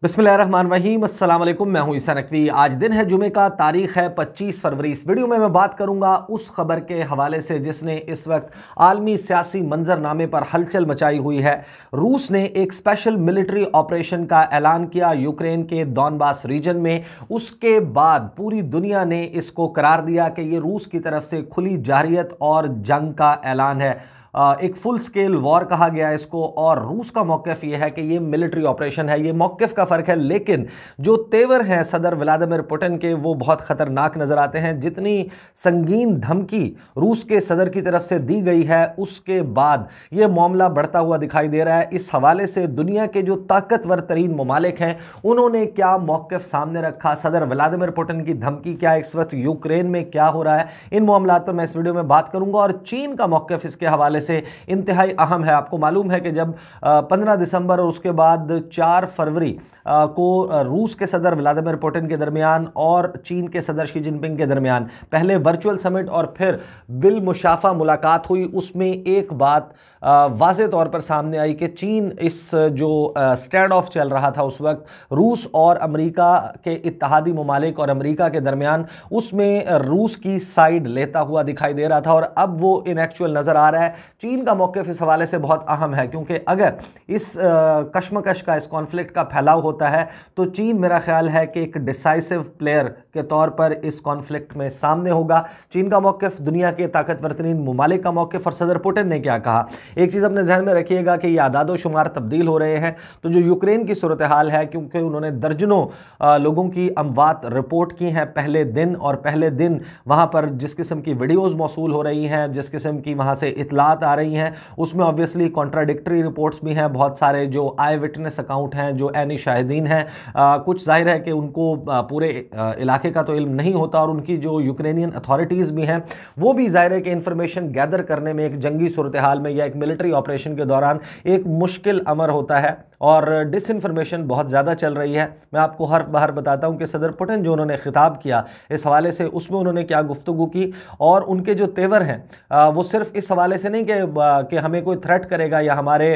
बिस्मिल्लाहिर्रहमानिर्रहीम, अस्सलाम वालेकुम। मैं हूं ईसा नकवी। आज दिन है जुमे का, तारीख है 25 फरवरी। इस वीडियो में मैं बात करूंगा उस खबर के हवाले से जिसने इस वक्त आलमी सियासी मंजरनामे पर हलचल मचाई हुई है। रूस ने एक स्पेशल मिलिट्री ऑपरेशन का ऐलान किया यूक्रेन के डॉनबास रीजन में। उसके बाद पूरी दुनिया ने इसको करार दिया कि ये रूस की तरफ से खुली जारहियत और जंग का ऐलान है। एक फुल स्केल वॉर कहा गया इसको, और रूस का मौक़िफ़ ये है कि ये मिलिट्री ऑपरेशन है। ये मौक़िफ़ का फ़र्क है, लेकिन जो तेवर हैं सदर व्लादिमीर पुतिन के वो बहुत ख़तरनाक नज़र आते हैं। जितनी संगीन धमकी रूस के सदर की तरफ से दी गई है, उसके बाद ये मामला बढ़ता हुआ दिखाई दे रहा है। इस हवाले से दुनिया के जो ताकतवर तरीन ममालिक हैं उन्होंने क्या मौक़िफ़ सामने रखा, सदर व्लादिमीर पुतिन की धमकी क्या, इस वक्त यूक्रेन में क्या हो रहा है, इन मामलात पर मैं इस वीडियो में बात करूँगा। और चीन का मौक़िफ़ इसके हवाले से इंतहाई अहम है। आपको मालूम है कि जब 15 दिसंबर और उसके बाद 4 फरवरी को रूस के सदर व्लादिमीर पुतिन के दरमियान और चीन के सदर शी जिनपिंग के दरमियान पहले वर्चुअल समिट और फिर बिल-मुशाफा मुलाकात हुई, उसमें एक बात वाज़े तौर पर सामने आई कि चीन इस जो स्टैंड ऑफ चल रहा था उस वक्त रूस और अमेरिका के इत्तेहादी ममालिक और अमेरिका के दरमियान, उसमें रूस की साइड लेता हुआ दिखाई दे रहा था और अब वो इन एक्चुअल नज़र आ रहा है। चीन का मौक़िफ़ इस हवाले से बहुत अहम है, क्योंकि अगर इस कशमकश का, इस कॉन्फ्लिक्ट का फैलाव होता है तो चीन मेरा ख्याल है कि एक डिसाइसिव प्लेयर के तौर पर इस कॉन्फ्लिक्ट में सामने होगा। चीन का मौक़िफ़, दुनिया के ताकतवर तरीन ममालिक का मौक़िफ़, और सदर पुतिन ने क्या कहा। एक चीज़ अपने जहन में रखिएगा कि ये आदादो शुमार तब्दील हो रहे हैं, तो जो यूक्रेन की सूरत हाल है, क्योंकि उन्होंने दर्जनों लोगों की अमवात रिपोर्ट की हैं पहले दिन, और पहले दिन वहाँ पर जिस किस्म की वीडियोज़ मौसूल हो रही हैं, जिस किस्म की वहाँ से इतलात आ रही हैं, उसमें ऑब्वियसली कॉन्ट्राडिक्टरी रिपोर्ट्स भी हैं। बहुत सारे जो आई विटनेस अकाउंट हैं, जो ऐनी शाहिदीन हैं, कुछ जाहिर है कि उनको पूरे इलाके का तो इल्म नहीं होता, और उनकी जो यूक्रेनियन अथॉरिटीज़ भी हैं वो भी जाहिर है कि इंफॉर्मेशन गैदर करने में एक जंगी सूरत हाल में या एक मिलिट्री ऑपरेशन के दौरान एक मुश्किल अमर होता है, और डिसइंफॉर्मेशन बहुत ज़्यादा चल रही है। मैं आपको हर बार बताता हूं कि सदर पुतिन जो उन्होंने खिताब किया इस हवाले से, उसमें उन्होंने क्या गुफ्तगू की, और उनके जो तेवर हैं वो सिर्फ इस हवाले से नहीं कि हमें कोई थ्रेट करेगा या हमारे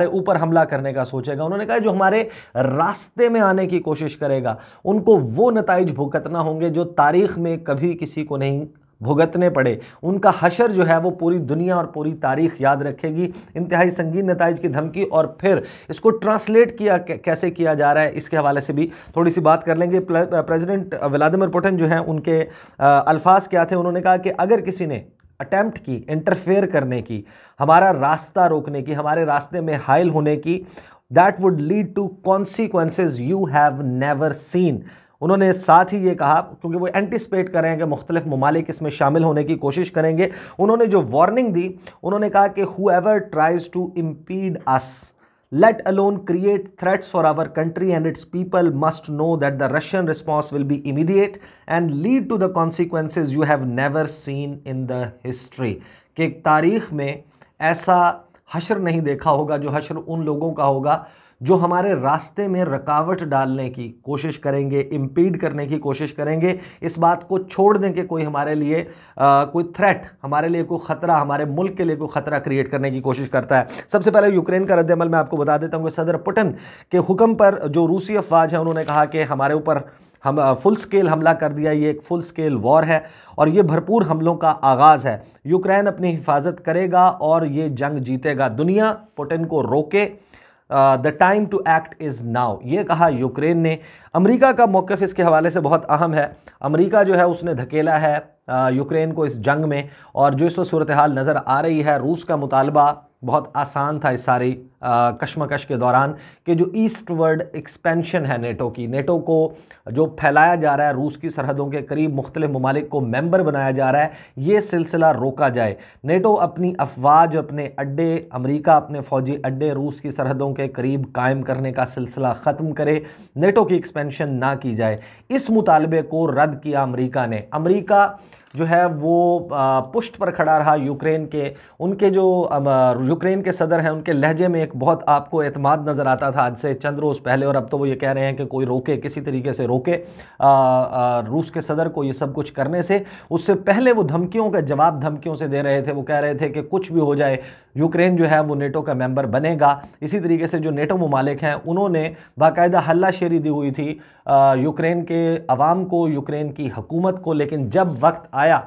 ऊपर हमला करने का सोचेगा। उन्होंने कहा जो हमारे रास्ते में आने की कोशिश करेगा उनको वो नताइज भुगतना होंगे जो तारीख़ में कभी किसी को नहीं भुगतने पड़े। उनका हशर जो है वो पूरी दुनिया और पूरी तारीख याद रखेगी। इंतहाई संगीन नताइज की धमकी, और फिर इसको ट्रांसलेट कैसे किया जा रहा है, इसके हवाले से भी थोड़ी सी बात कर लेंगे। प्रेसिडेंट व्लादिमीर पुतिन जो हैं उनके अल्फाज क्या थे। उन्होंने कहा कि अगर किसी ने अटेम्प्ट की इंटरफेयर करने की, हमारा रास्ता रोकने की, हमारे रास्ते में हाइल होने की, that would lead to consequences you have never seen. उन्होंने साथ ही ये कहा, क्योंकि वो एंटिसिपेट कर रहे हैं कि मुख्तलिफ ममालिक इसमें शामिल होने की कोशिश करेंगे, उन्होंने जो वार्निंग दी, उन्होंने कहा कि whoever tries to impede us, let alone create threats for our country and its people, must know that the Russian response will be immediate and lead to the consequences you have never seen in the history। कि तारीख में ऐसा हशर नहीं देखा होगा जो हशर उन लोगों का होगा जो हमारे रास्ते में रुकावट डालने की कोशिश करेंगे, इम्पीड करने की कोशिश करेंगे, इस बात को छोड़ दें कि कोई हमारे लिए कोई थ्रेट, हमारे लिए कोई ख़तरा, हमारे मुल्क के लिए कोई ख़तरा क्रिएट करने की कोशिश करता है। सबसे पहले यूक्रेन का रद्द-ए-अमल मैं आपको बता देता हूँ कि सदर पुतिन के हुक्म पर जो रूसी अफवाज हैं उन्होंने कहा कि हमारे ऊपर हम फुल स्केल हमला कर दिया, ये एक फुल स्केल वॉर है और ये भरपूर हमलों का आगाज़ है। यूक्रेन अपनी हिफाजत करेगा और ये जंग जीतेगा। दुनिया पुतिन को रोके, the time to act is now, ये कहा यूक्रेन ने। अमेरिका का मौक़िफ़ इसके हवाले से बहुत अहम है। अमेरिका जो है उसने धकेला है यूक्रेन को इस जंग में, और जो इस वक्त सूरत हाल नज़र आ रही है, रूस का मुतालबा बहुत आसान था इस सारी कशमकश के दौरान कि जो ईस्टवर्ड एक्सपेंशन है नेटो की, नेटो को जो फैलाया जा रहा है, रूस की सरहदों के करीब मुख्तलिफ ममालिक को मेंबर बनाया जा रहा है, ये सिलसिला रोका जाए। नेटो अपनी अफवाज, अपने अड्डे, अमेरिका अपने फ़ौजी अड्डे रूस की सरहदों के करीब कायम करने का सिलसिला ख़त्म करे, नेटो की एक्सपेंशन ना की जाए। इस मुतालबे को रद्द किया अमेरिका ने। अमेरिका जो है वो पुष्ट पर खड़ा रहा यूक्रेन के। उनके जो यूक्रेन के सदर हैं उनके लहजे में एक बहुत आपको एतमाद नज़र आता था आज से चंद रोज़ पहले, और अब तो वो ये कह रहे हैं कि कोई रोके, किसी तरीके से रोके रूस के सदर को ये सब कुछ करने से। उससे पहले वो धमकियों का जवाब धमकियों से दे रहे थे। वो कह रहे थे कि कुछ भी हो जाए यूक्रेन जो है वो नेटो का मेंबर बनेगा। इसी तरीके से जो नेटो ममालिक हैं उन्होंने बाकायदा हल्लाशेरी दी हुई थी यूक्रेन के अवाम को, यूक्रेन की हुकूमत को। लेकिन जब वक्त आया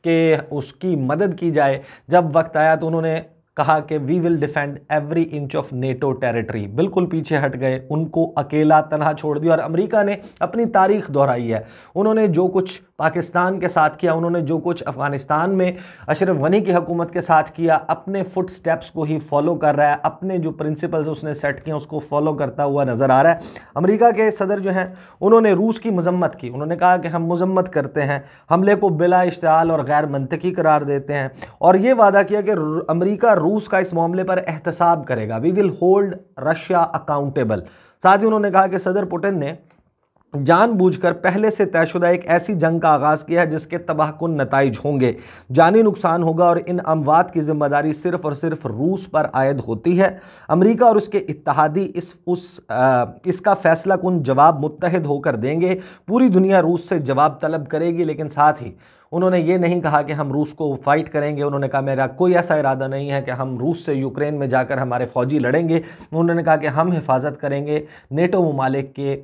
कि उसकी मदद की जाए, जब वक्त आया तो उन्होंने कहा कि we will defend every inch of NATO territory. बिल्कुल पीछे हट गए, उनको अकेला तनहा छोड़ दिया। और अमेरिका ने अपनी तारीख दोहराई है। उन्होंने जो कुछ पाकिस्तान के साथ किया, उन्होंने जो कुछ अफगानिस्तान में अशरफ गनी की हुकूमत के साथ किया, अपने फुट स्टेप्स को ही फॉलो कर रहा है। अपने जो प्रिंसिपल्स उसने सेट किए उसको फॉलो करता हुआ नज़र आ रहा है। अमेरिका के सदर जो हैं उन्होंने रूस की मजम्मत की। उन्होंने कहा कि हम मजम्मत करते हैं, हमले को बिला इश्तिआल और गैर मंतकी करार देते हैं, और ये वादा किया कि अमेरिका रूस का इस मामले पर एहतसाब करेगा। We will hold Russia accountable. साथ ही उन्होंने कहा कि सदर पुतिन ने जानबूझकर पहले से तयशुदा एक ऐसी जंग का आगाज़ किया है जिसके तबाहकुन नताइज होंगे, जानी नुकसान होगा, और इन अमवात की जिम्मेदारी सिर्फ और सिर्फ रूस पर आयद होती है। अमेरिका और उसके इत्तहादी इसका फैसला कुन जवाब मुत्तहिद होकर देंगे। पूरी दुनिया रूस से जवाब तलब करेगी। लेकिन साथ ही उन्होंने ये नहीं कहा कि हम रूस को फाइट करेंगे। उन्होंने कहा मेरा कोई ऐसा इरादा नहीं है कि हम रूस से यूक्रेन में जाकर हमारे फौजी लड़ेंगे। उन्होंने कहा कि हम हिफाजत करेंगे नेटो ममालिक के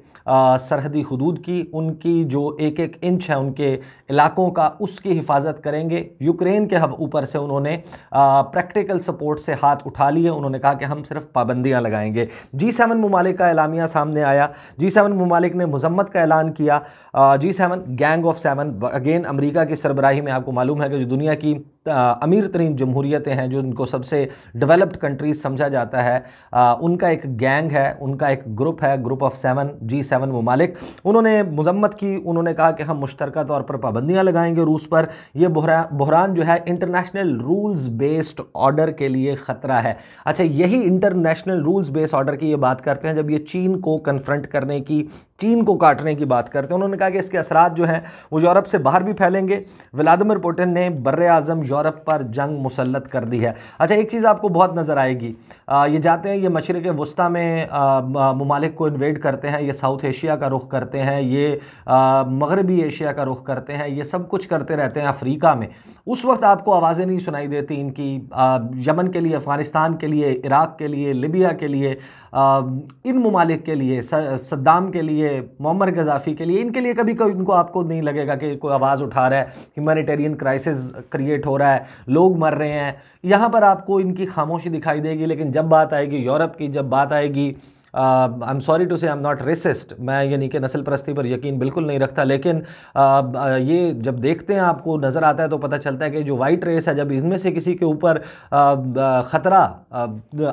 सरहदी हुदूद की, उनकी जो एक एक इंच है उनके इलाकों का, उसकी हिफाजत करेंगे। यूक्रेन के ऊपर से उन्होंने प्रैक्टिकल सपोर्ट से हाथ उठा लिए। उन्होंने कहा कि हम सिर्फ पाबंदियाँ लगाएंगे। G7 ममालिक का एलामिया सामने आया। G7 ममालिक ने मजम्मत का ऐलान किया। G7 gang of 7, again America की सरबराही में। आपको मालूम है कि जो दुनिया की अमीर तरीन जमहूरियतें हैं, जो उनको सबसे डेवलप्ड कंट्रीज समझा जाता है, उनका एक गैंग है, उनका एक ग्रुप है, ग्रुप ऑफ 7 G7 ममालिक। उन्होंने मजम्मत की। उन्होंने कहा कि हम मुश्तरका तौर पर पाबंदियाँ लगाएंगे रूस पर। यह बहरान जो है इंटरनेशनल रूल्स बेस्ड ऑर्डर के लिए ख़तरा है। अच्छा, यही इंटरनेशनल रूल्स बेस्ड ऑर्डर की ये बात करते हैं जब ये चीन को कन्फ्रंट करने की, चीन को काटने की बात करते हैं। उन्होंने कहा कि इसके असरात जो हैं वो यूरोप से बाहर भी फैलेंगे। व्लादिमीर पुतिन ने बर्रे आज़म यूरोप पर जंग मुसल्लत कर दी है। अच्छा, एक चीज़ आपको बहुत नज़र आएगी, ये जाते हैं, ये मशरिक़ वस्ता में ममालिक को इन्वेड करते हैं, ये साउथ एशिया का रुख करते हैं, ये मगरबी एशिया का रुख करते हैं, ये सब कुछ करते रहते हैं अफ्रीका में। उस वक्त आपको आवाज़ें नहीं सुनाई देती इनकी यमन के लिए, अफ़गानिस्तान के लिए, इराक़ के लिए, लिबिया के लिए, इन ममालिक के लिए, सद्दाम के लिए, मुअम्मर गद्दाफ़ी के लिए, इनके लिए कभी कभी इनको आपको नहीं लगेगा कि कोई आवाज़ उठा रहा है, ह्यूमैनिटेरियन क्राइसिस क्रिएट हो रहा है, लोग मर रहे हैं। यहाँ पर आपको इनकी खामोशी दिखाई देगी। लेकिन जब बात आएगी यूरोप की, जब बात आएगी, आई एम सॉरी टू से आई एम नॉट रेसिस्ट, मैं यानी कि नस्ल परस्ती पर यकीन बिल्कुल नहीं रखता, लेकिन ये जब देखते हैं आपको नज़र आता है तो पता चलता है कि जो वाइट रेस है, जब इनमें से किसी के ऊपर ख़तरा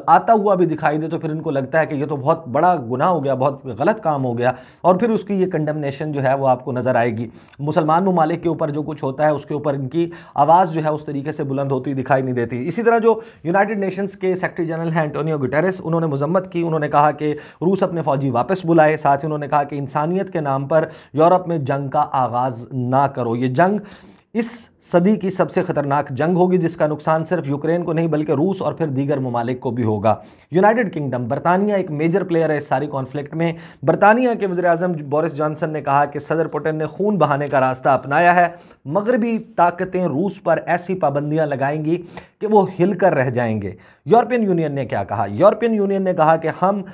आता हुआ भी दिखाई दे तो फिर इनको लगता है कि ये तो बहुत बड़ा गुनाह हो गया, बहुत गलत काम हो गया, और फिर उसकी ये कंडेमनेशन जो है वो आपको नज़र आएगी। मुसलमान ममालिक के ऊपर जो कुछ होता है उसके ऊपर इनकी आवाज़ जो है उस तरीके से बुलंद होती दिखाई नहीं देती। इसी तरह जो यूनाइटेड नेशंस के सेक्रेटरी जनरल हैं एंटोनियो गुटेरेस, उन्होंने मजम्मत की। उन्होंने कहा कि रूस अपने फौजी वापस बुलाए। साथ ही उन्होंने कहा कि इंसानियत के नाम पर यूरोप में जंग का आगाज़ ना करो। ये जंग इस सदी की सबसे ख़तरनाक जंग होगी जिसका नुकसान सिर्फ यूक्रेन को नहीं बल्कि रूस और फिर दीगर ममालिक को भी होगा। यूनाइटेड किंगडम, बरतानिया एक मेजर प्लेयर है इस सारी कॉन्फ्लिक्ट में। बरतानिया के वज़ीर-ए-आज़म बोरिस जॉनसन ने कहा कि सदर पुतिन ने खून बहाने का रास्ता अपनाया है। मगरबी ताकतें रूस पर ऐसी पाबंदियां लगाएंगी कि वो हिल कर रह जाएंगे। यूरोपियन यूनियन ने क्या कहा? यूरोपियन यूनियन ने कहा कि हम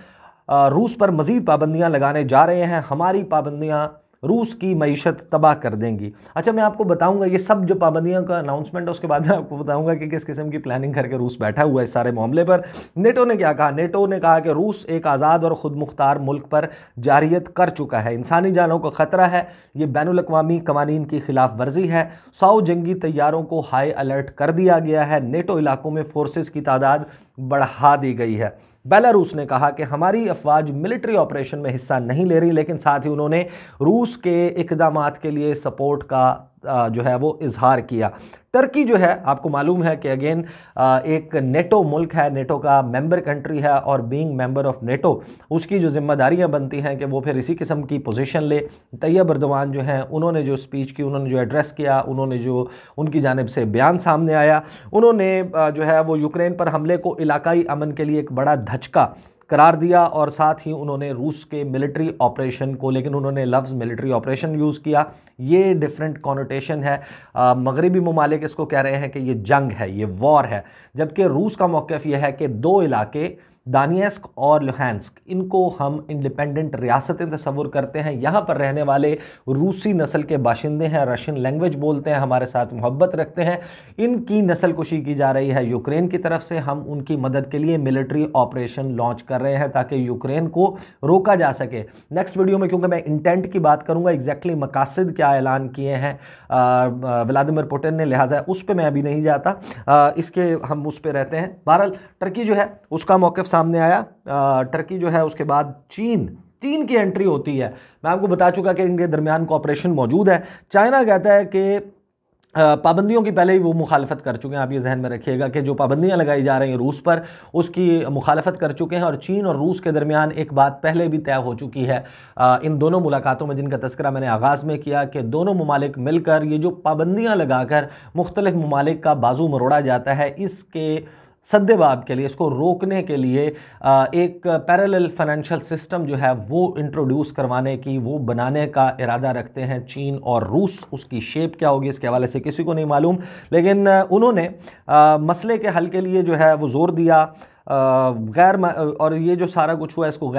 रूस पर मज़ीद पाबंदियां लगाने जा रहे हैं, हमारी पाबंदियां रूस की मईशत तबाह कर देंगी। अच्छा, मैं आपको बताऊंगा ये सब जो पाबंदियों का अनाउंसमेंट है उसके बाद मैं आपको बताऊंगा कि किस किस्म की प्लानिंग करके रूस बैठा हुआ है इस सारे मामले पर। नेटो ने क्या कहा? नेटो ने कहा कि रूस एक आज़ाद और ख़ुद मुख्तार मुल्क पर जारियत कर चुका है, इंसानी जानों को ख़तरा है, ये बैनुल-अक़वामी कवानीन की खिलाफ वर्जी है। 100 जंगी तैयारों को हाई अलर्ट कर दिया गया है। नेटो इलाकों में फोर्सेस की तादाद बढ़ा दी गई है। बेलारूस ने कहा कि हमारी अफवाज मिलिट्री ऑपरेशन में हिस्सा नहीं ले रही, लेकिन साथ ही उन्होंने रूस के इक़दामात के लिए सपोर्ट का जो है वो इजहार किया। टर्की जो है आपको मालूम है कि अगेन एक नेटो मुल्क है, नेटो का मेंबर कंट्री है, और बीइंग मेंबर ऑफ नेटो उसकी जो जिम्मेदारियां बनती हैं कि वो फिर इसी किस्म की पोजीशन ले। तैयब अर्दवान जो हैं उन्होंने जो स्पीच की, उन्होंने जो एड्रेस किया, उन्होंने जो उनकी जानिब से बयान सामने आया, उन्होंने जो है वो यूक्रेन पर हमले को इलाकाई अमन के लिए एक बड़ा धचका करार दिया, और साथ ही उन्होंने रूस के मिलिट्री ऑपरेशन को, लेकिन उन्होंने लफ्ज़ मिलिट्री ऑपरेशन यूज़ किया। ये डिफरेंट कॉनोटेशन है। मगरबी ममालिक इसको कह रहे हैं कि ये जंग है, ये वॉर है, जबकि रूस का मौक़िफ़ यह है कि दो इलाके दानियस्क और लुहांस्क, इनको हम इंडिपेंडेंट रियासतें तस्वुर करते हैं। यहाँ पर रहने वाले रूसी नस्ल के बाशिंदे हैं, रशियन लैंग्वेज बोलते हैं, हमारे साथ मोहब्बत रखते हैं। इनकी नस्ल कुशी की जा रही है यूक्रेन की तरफ से। हम उनकी मदद के लिए मिलिट्री ऑपरेशन लॉन्च कर रहे हैं ताकि यूक्रेन को रोका जा सके। नेक्स्ट वीडियो में क्योंकि मैं इंटेंट की बात करूँगा, एग्जैक्टली मकासद क्या ऐलान किए हैं व्लादिमीर पुतिन ने, लिहाजा उस पर मैं अभी नहीं जाता, इसके हम उस पर रहते हैं। बहरहाल टर्की जो है उसका मौक़िफ़ सामने आया। टर्की जो है उसके बाद चीन की एंट्री होती है। मैं आपको बता चुका कि इनके दरमियान कोऑपरेशन मौजूद है। चाइना कहता है कि पाबंदियों की पहले ही वो मुखालफत कर चुके हैं। आप ये जहन में रखिएगा कि जो पाबंदियां लगाई जा रही हैं रूस पर, उसकी मुखालफत कर चुके हैं, और चीन और रूस के दरमियान एक बात पहले भी तय हो चुकी है इन दोनों मुलाकातों में, जिनका तस्करा मैंने आगाज़ में किया कि दोनों ममालिक मिलकर ये जो पाबंदियां लगाकर मुख्तलिफ ममालिक का बाजू मरोड़ा जाता है, इसके सद्देबाब के लिए, इसको रोकने के लिए एक पैरेलल फाइनेंशियल सिस्टम जो है वो इंट्रोड्यूस करवाने की, वो बनाने का इरादा रखते हैं चीन और रूस। उसकी शेप क्या होगी इसके हवाले से किसी को नहीं मालूम, लेकिन उन्होंने मसले के हल के लिए जो है वो ज़ोर दिया। और ये जो सारा कुछ हुआ इसको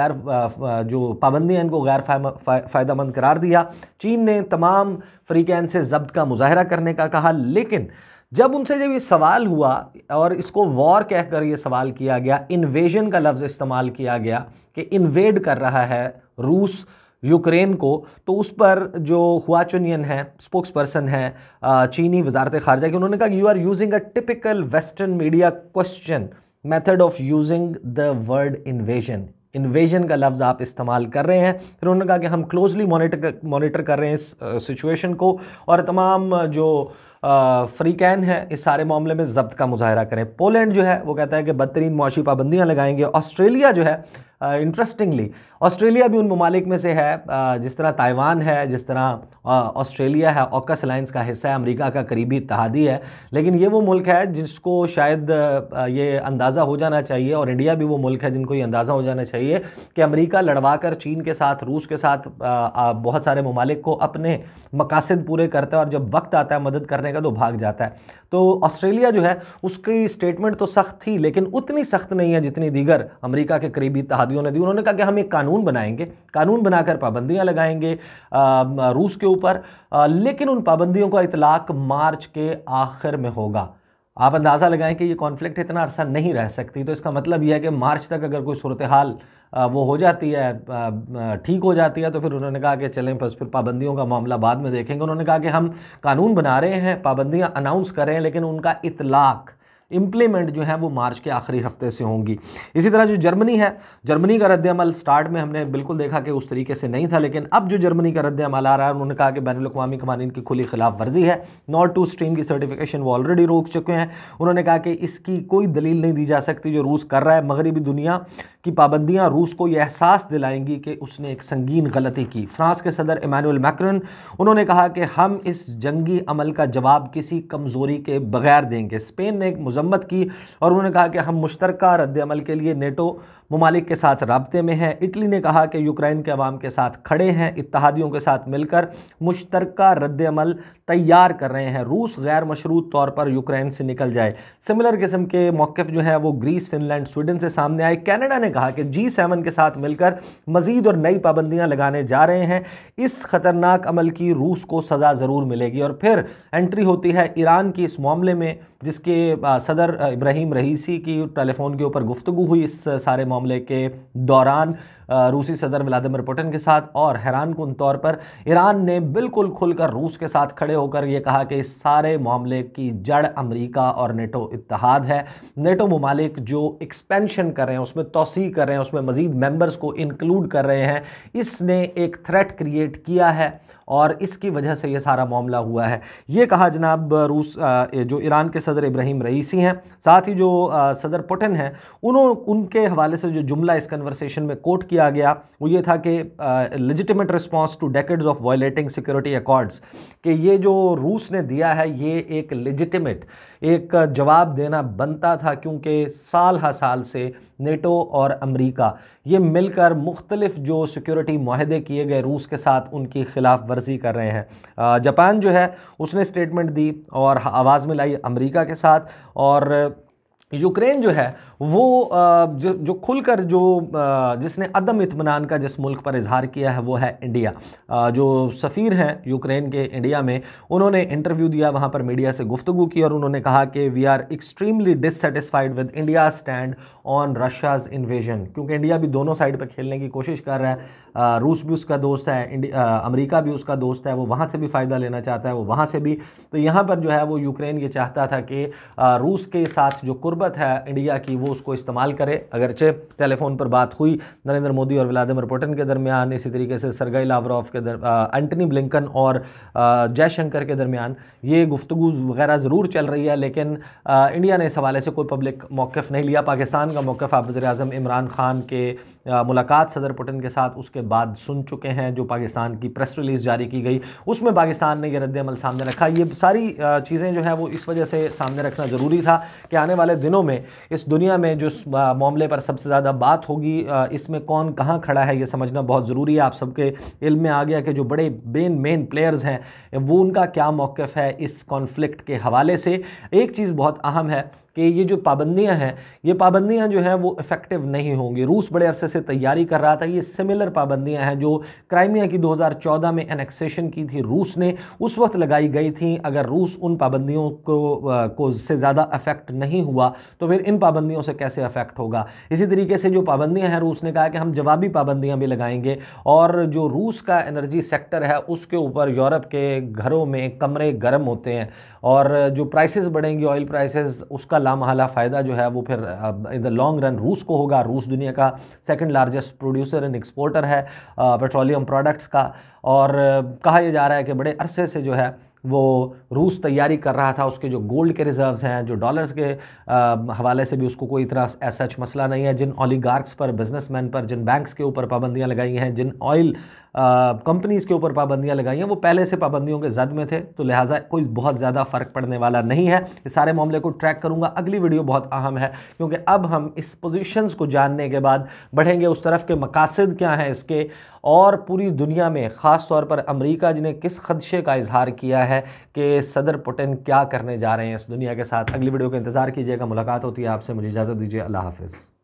जो पाबंदियाँ इनको गैर फ़ायदेमंद करार दिया। चीन ने तमाम फ़रीक़ैन से ज़ब्त का मुज़ाहरा करने का कहा, लेकिन जब ये सवाल हुआ और इसको वॉर कहकर ये सवाल किया गया, इन्वेजन का लफ्ज़ इस्तेमाल किया गया कि इन्वेड कर रहा है रूस यूक्रेन को, तो उस पर जो हुआ चुनियन है, स्पोक्स पर्सन है चीनी वजारत ख़ारजा की, उन्होंने कहा you are using a typical western media question method of using the word invasion का लफ्ज़ आप इस्तेमाल कर रहे हैं। फिर उन्होंने कहा कि हम क्लोजली मॉनिटर कर रहे हैं इस सिचुएशन को, और तमाम जो फ़रीक़ैन है इस सारे मामले में ज़ब्त का मुज़ाहरा करें। पोलैंड जो है वो कहता है कि बदतरीन मुआशी पाबंदियाँ लगाएंगे। ऑस्ट्रेलिया जो है इंटरेस्टिंगली ऑस्ट्रेलिया भी उन ममालिक में से है, जिस तरह ताइवान है, जिस तरह ऑस्ट्रेलिया है ऑकस अलायंस का हिस्सा है, अमेरिका का करीबी इत्तेहादी है, लेकिन ये वो मुल्क है जिसको शायद ये अंदाज़ा हो जाना चाहिए, और इंडिया भी वो मुल्क है जिनको ये अंदाज़ा हो जाना चाहिए कि अमेरिका लड़वा कर चीन के साथ, रूस के साथ बहुत सारे ममालिक को अपने मकासद पूरे करता है, और जब वक्त आता है मदद करने का तो भाग जाता है। तो ऑस्ट्रेलिया जो है उसकी स्टेटमेंट तो सख्त थी, लेकिन उतनी सख्त नहीं है जितनी दीगर अमेरिका के करीबी इत्तेहादियों ने दी। उन्होंने कहा कि हम एक कानून बनाएंगे, कानून बनाकर पाबंदियां लगाएंगे रूस के ऊपर, लेकिन उन पाबंदियों का इतलाक मार्च के आखिर में होगा। आप अंदाज़ा लगाएं कि ये कॉन्फ्लिक्ट इतना अरसा नहीं रह सकती, तो इसका मतलब यह है कि मार्च तक अगर कोई सूरत हाल वो हो जाती है, ठीक हो जाती है, तो फिर उन्होंने कहा कि चलें बस फिर पाबंदियों का मामला बाद में देखेंगे। उन्होंने कहा कि हम कानून बना रहे हैं, पाबंदियां अनाउंस कर रहे हैं, लेकिन उनका इतलाक, इम्प्लीमेंट जो है वो मार्च के आखिरी हफ्ते से होंगी। इसी तरह जो जर्मनी है, जर्मनी का रद्द-ए-अमल स्टार्ट में हमने बिल्कुल देखा कि उस तरीके से नहीं था, लेकिन अब जो जर्मनी का रद्द-ए-अमल आ रहा है, उन्होंने कहा कि बैनुल-अक़वामी कवानीन की खुली खिलाफ वर्जी है। नॉर्ड टू स्ट्रीम की सर्टिफिकेशन वो ऑलरेडी रोक चुके हैं। उन्होंने कहा कि इसकी कोई दलील नहीं दी जा सकती जो रूस कर रहा है। मगरबी दुनिया की पाबंदियाँ रूस को यह एहसास दिलाएंगी कि उसने एक संगीन गलती की। फ्रांस के सदर इमानुएल मैक्रोन, उन्होंने कहा कि हम इस जंगी अमल का जवाब किसी कमज़ोरी के बगैर देंगे। स्पेन ने एक मजम्मत की और उन्होंने कहा कि हम मुश्तरका रद्द-ए-अमल के लिए नेटो ममालिक के साथ राब्ते में हैं। इटली ने कहा कि यूक्रेन के अवाम के साथ खड़े हैं, इत्तेहादियों के साथ मिलकर मुश्तरका रद्द-ए-अमल तैयार कर रहे हैं। रूस गैर मशरूत तौर पर यूक्रेन से निकल जाए। सिमिलर किस्म के मौक़िफ़ जो है वो ग्रीस, फिनलैंड, स्वीडन से सामने आए। कनाडा ने कहा कि G7 के साथ मिलकर मज़ीद और नई पाबंदियाँ लगाने जा रहे हैं। इस ख़तरनाक अमल की रूस को सज़ा ज़रूर मिलेगी। और फिर एंट्री होती है ईरान की इस मामले में, जिसके सदर इब्राहिम रईसी की टेलीफोन के ऊपर गुफ्तगू हुई इस सारे मामले के दौरान। रूसी सदर व्लादिमीर पुतिन के साथ, और हैरानकुन तौर पर ईरान ने बिल्कुल खुलकर रूस के साथ खड़े होकर यह कहा कि इस सारे मामले की जड़ अमेरिका और नेटो इत्तेहाद है। नेटो ममालिक जो एक्सपेंशन कर रहे हैं, उसमें तौसी कर रहे हैं, उसमें मजीद मेंबर्स को इंक्लूड कर रहे हैं, इसने एक थ्रेट क्रिएट किया है और इसकी वजह से ये सारा मामला हुआ है। ये कहा जनाब रूस जो ईरान के सदर इब्राहिम रईसी हैं, साथ ही जो सदर पुतिन हैं, उनके हवाले से जो जुमला इस कन्वर्सेशन में कोट किया गया वो ये था कि legitimate response two decades of violating security accords, कि ये जो रूस ने दिया है ये एक लेजिटिमेट एक जवाब देना बनता था, क्योंकि साल हर साल से नेटो और अमेरिका ये मिलकर मुख्तलिफ जो सिक्योरिटी माहदे किए गए रूस के साथ उनकी खिलाफ वर्जी कर रहे हैं। जापान जो है उसने स्टेटमेंट दी और आवाज़ में लाई अमेरिका के साथ, और यूक्रेन जो है वो जो खुलकर जिसने अदम इत्मीनान का जिस मुल्क पर इजहार किया है वो है इंडिया। जो सफ़ीर हैं यूक्रेन के इंडिया में, उन्होंने इंटरव्यू दिया, वहाँ पर मीडिया से गुफ्तगू की और उन्होंने कहा कि we are extremely dissatisfied with India stand on Russia's invasion, क्योंकि इंडिया भी दोनों साइड पर खेलने की कोशिश कर रहा है। रूस भी उसका दोस्त है, अमेरिका भी उसका दोस्त है, वो वहाँ से भी फ़ायदा लेना चाहता है, वो वहाँ से भी। तो यहाँ पर जो है वो यूक्रेन ये चाहता था कि रूस के साथ जो कुर्बत है इंडिया की वो उसको इस्तेमाल करे। अगरचे टेलीफोन पर बात हुई नरेंद्र मोदी और व्लादिमीर पुतिन के दरमियान, इसी तरीके से सरगई लावरोव के एंटनी ब्लिंकन और जयशंकर के दरमियान ये गुफ्तगू वगैरह ज़रूर चल रही है, लेकिन इंडिया ने इस हवाले से कोई पब्लिक मौक़िफ़ नहीं लिया। पाकिस्तान का मौक़िफ़ आप वज़ीर-ए-आज़म इमरान खान के मुलाकात सदर पुतिन के साथ उसके बाद सुन चुके हैं, जो पाकिस्तान की प्रेस रिलीज़ जारी की गई उसमें पाकिस्तान ने यह रद्द-ए-अमल सामने रखा। ये सारी चीज़ें जो है वो इस वजह से सामने रखना ज़रूरी था कि आने वाले दिनों में इस दुनिया में जो मामले पर सबसे ज़्यादा बात होगी, इसमें कौन कहाँ खड़ा है ये समझना बहुत ज़रूरी है। आप सबके इल्म में आ गया कि जो बड़े मेन प्लेयर्स हैं वो उनका क्या मौक़िफ़ है इस कॉन्फ्लिक्ट के हवाले से। एक चीज़ बहुत अहम है कि ये जो पाबंदियां हैं, ये पाबंदियां जो हैं वो इफ़ेक्टिव नहीं होंगी। रूस बड़े अरसे से तैयारी कर रहा था। ये सिमिलर पाबंदियां हैं जो क्राइमिया की 2014 में एनेक्सेशन की थी रूस ने, उस वक्त लगाई गई थी। अगर रूस उन पाबंदियों को से ज़्यादा अफेक्ट नहीं हुआ तो फिर इन पाबंदियों से कैसे अफेक्ट होगा। इसी तरीके से जो पाबंदियाँ हैं, रूस ने कहा कि हम जवाबी पाबंदियाँ भी लगाएंगे, और जो रूस का एनर्जी सेक्टर है उसके ऊपर यूरोप के घरों में कमरे गर्म होते हैं, और जो प्राइसेस बढ़ेंगी ऑयल प्राइसेस, उसका लामहला फ़ायदा जो है वो फिर इन द लॉन्ग रन रूस को होगा। रूस दुनिया का second largest producer and exporter है पेट्रोलियम प्रोडक्ट्स का, और कहा यह जा रहा है कि बड़े अरसे से जो है वो रूस तैयारी कर रहा था। उसके जो गोल्ड के रिजर्व्स हैं, जो डॉलर्स के हवाले से भी उसको कोई इतना सच मसला नहीं है। जिन ओलिगार्क्स पर, बिजनेसमैन पर, जिन बैंक्स के ऊपर पाबंदियां लगाई हैं, जिन ऑयल कंपनीज़ के ऊपर पाबंदियां लगाई हैं, वो पहले से पाबंदियों के जद में थे, तो लिहाजा कोई बहुत ज़्यादा फ़र्क पड़ने वाला नहीं है। इस सारे मामले को ट्रैक करूँगा। अगली वीडियो बहुत अहम है, क्योंकि अब हम इस पोजीशंस को जानने के बाद बढ़ेंगे उस तरफ के मकासद क्या हैं इसके, और पूरी दुनिया में ख़ास तौर पर अमेरिका जिन्हें किस खदशे का इजहार किया है कि सदर पुतिन क्या करने जा रहे हैं इस दुनिया के साथ। अगली वीडियो का इंतज़ार कीजिएगा। मुलाकात होती है आपसे, मुझे इजाज़त दीजिए। अल्लाह हाफ़िज़।